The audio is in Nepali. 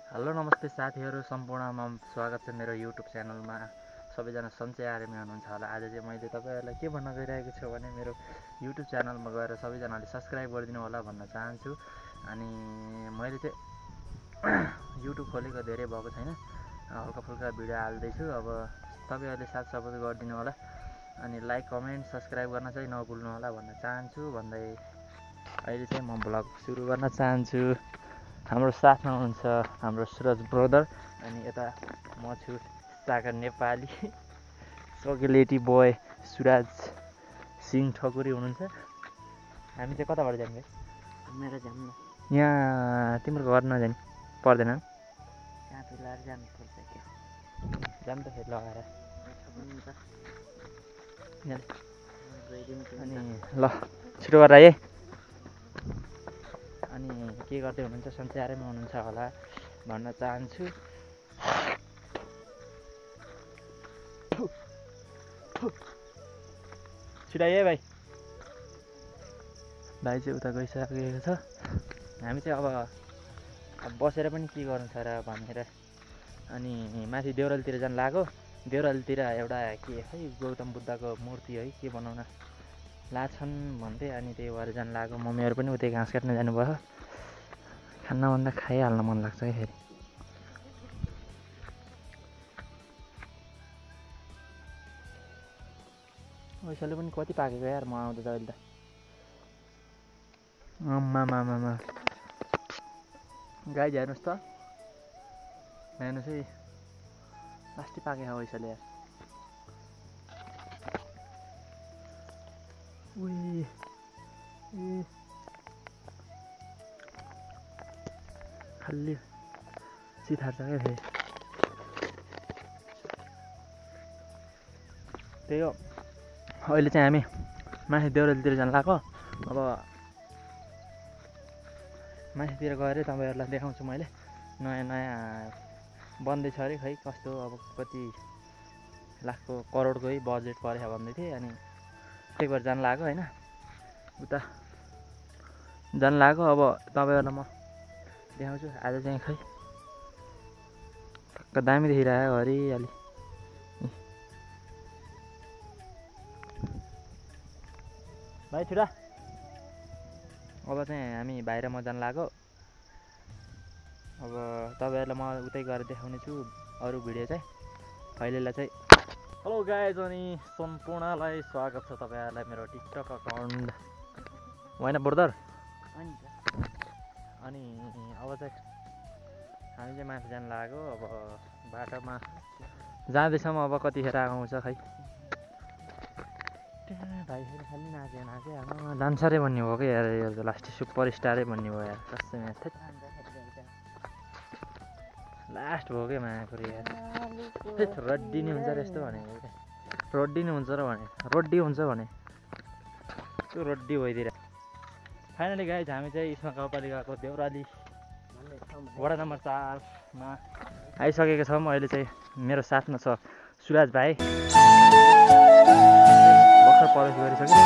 हेलो नमस्ते साथीहरू सम्पूर्णमा स्वागत छ मेरो युट्युब च्यानलमा। सबैजना सन्चै आरामै हुनुहुन्छ होला। आज चाहिँ मैले तपाईँहरूलाई के भन्न गइरहेको छु भने मेरो युट्युब च्यानलमा गएर सबैजनाले सब्सक्राइब गरिदिनु होला भन्न चाहन्छु। अनि मैले चाहिँ युट्युब खोलेको धेरै भएको छैन, हल्का फुल्का भिडियो हाल्दैछु। अब तपाईँहरूले साथ सपोर्ट गरिदिनु होला अनि लाइक कमेन्ट सब्सक्राइब गर्न चाहिँ नभुल्नु होला भन्न चाहन्छु। भन्दै अहिले चाहिँ म भ्लग सुरु गर्न चाहन्छु। हाम्रो साथमा हुनुहुन्छ हाम्रो सुरज ब्रदर अनि यता म छु सागर नेपाली, चोकलेटी बोय सुराज सिंह ठकुरी हुनुहुन्छ। हामी चाहिँ कताबाट जाने? मेरो जान्न यहाँ तिम्रो घर नजाने पर्दैन? कहाँ फिलहाल जानुपर्छ क्या जाम त फेरि लगाएर अनि ल छिटो गर है। अनि के गर्दै हुनुहुन्छ? सन्चै आरामै हुनुहुन्छ होला भन्न चाहन्छु। छिटाइ है भाइ। भाइ चाहिँ उता गइसकेको छ। हामी चाहिँ अब बसेर पनि के गर्नु छ र भनेर अनि माथि देउरालीतिर जान लाग्यो। देउरालीतिर एउटा के है गौतम बुद्धको मूर्ति है के बनाउन लाछन् भन्दै अनि त्यही भएर जान लाग्यो। मम्मीहरू पनि उतै घाँस काट्न जानुभयो। खानाभन्दा खाइहाल्न मन लाग्छ है फेरि। वैशाले पनि कति पाकेको यार म आउँदा त अहिले त। आम्मामामा गाई हेर्नुहोस् त, हेर्नुहोस् है लास्टी पाकेको वैशाले यार। उही ए खालि चिथार्छ क्या फेरि। त्यही हो, अहिले चाहिँ हामी माथि देउरालीतिर जान लाग्यो। अब माथितिर गएर तपाईँहरूलाई देखाउँछु। मैले नयाँ नयाँ बन्दैछ अरे खै कस्तो, अब कति लाखको करोडको है बजेट परेको भन्दै थिएँ। अनि त्यही भएर जान लाग्यो होइन, उता जान लाग्यो। अब तपाईँहरूलाई म देखाउँछु। आज चाहिँ खै टक्क दामी देखिरहेको हरियाली। भाइ छुटा। अब चाहिँ हामी बाहिर म जान लाग्यो। अब तपाईँहरूलाई म उतै गएर देखाउने छु अरू भिडियो चाहिँ। अहिलेलाई चाहिँ हेलो गाइज अनि सम्पूर्णलाई स्वागत छ तपाईँहरूलाई मेरो टिकटक अकाउन्ट होइन ब्रदर। अनि अब चाहिँ हामी चाहिँ माथि जान लाग्यो। अब बाटोमा जाँदैछौँ। अब कतिखेर आउँछ खै। भाइ फेरि खालि नाच्यो डान्सरै भन्ने भयो क्या यार। यो त लास्ट सुपर स्टारै भन्ने भयो यार कसैमा। लास्ट भयो क्या मायापुरी यार। रड्डी नै हुन्छ र यस्तो भनेको क्या। रड्डी नै हुन्छ र भने रड्डी हुन्छ भने त्यो रड्डी भइदिएर फाइनली गाइज हामी चाहिँ इस्मा गाउँपालिकाको देउराली वडा नम्बर 4मा आइसकेको छौँ। अहिले चाहिँ मेरो साथमा छ सुराज भाइ, भर्खर प्रवेश गरिसक्यो।